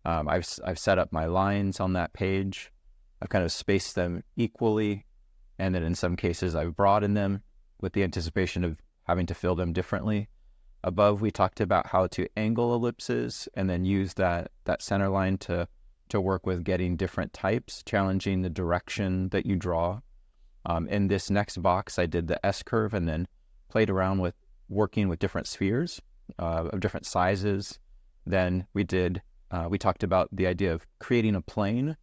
I've set up my lines on that page. I've kind of spaced them equally, and then in some cases I've broadened them with the anticipation of having to fill them differently. Above, we talked about how to angle ellipses and then use that center line to work with getting different types, challenging the direction that you draw. In this next box, I did the S-curve and then played around with working with different spheres of different sizes. Then we talked about the idea of creating a plane,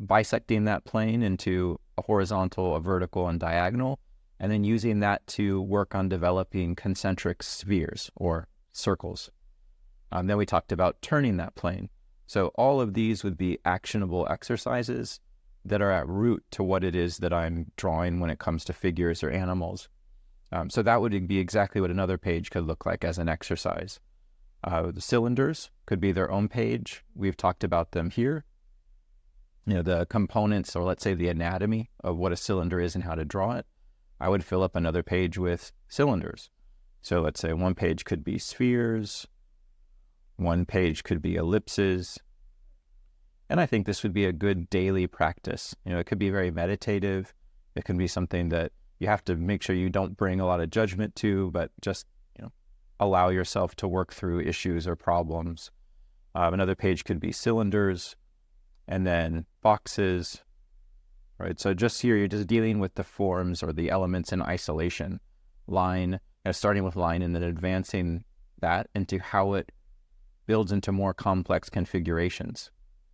bisecting that plane into a horizontal, a vertical, and diagonal, and then using that to work on developing concentric spheres or circles. Then we talked about turning that plane. So all of these would be actionable exercises that are at root to what it is that I'm drawing when it comes to figures or animals. So that would be exactly what another page could look like as an exercise. The cylinders could be their own page. We've talked about them here. The components, or let's say the anatomy of what a cylinder is and how to draw it. I would fill up another page with cylinders. So let's say one page could be spheres, one page could be ellipses. And I think this would be a good daily practice. It could be very meditative. It can be something that you have to make sure you don't bring a lot of judgment to, but just allow yourself to work through issues or problems. Another page could be cylinders, and then boxes, right? So just here, you're just dealing with the forms or the elements in isolation. Line, starting with line and then advancing that into how it builds into more complex configurations.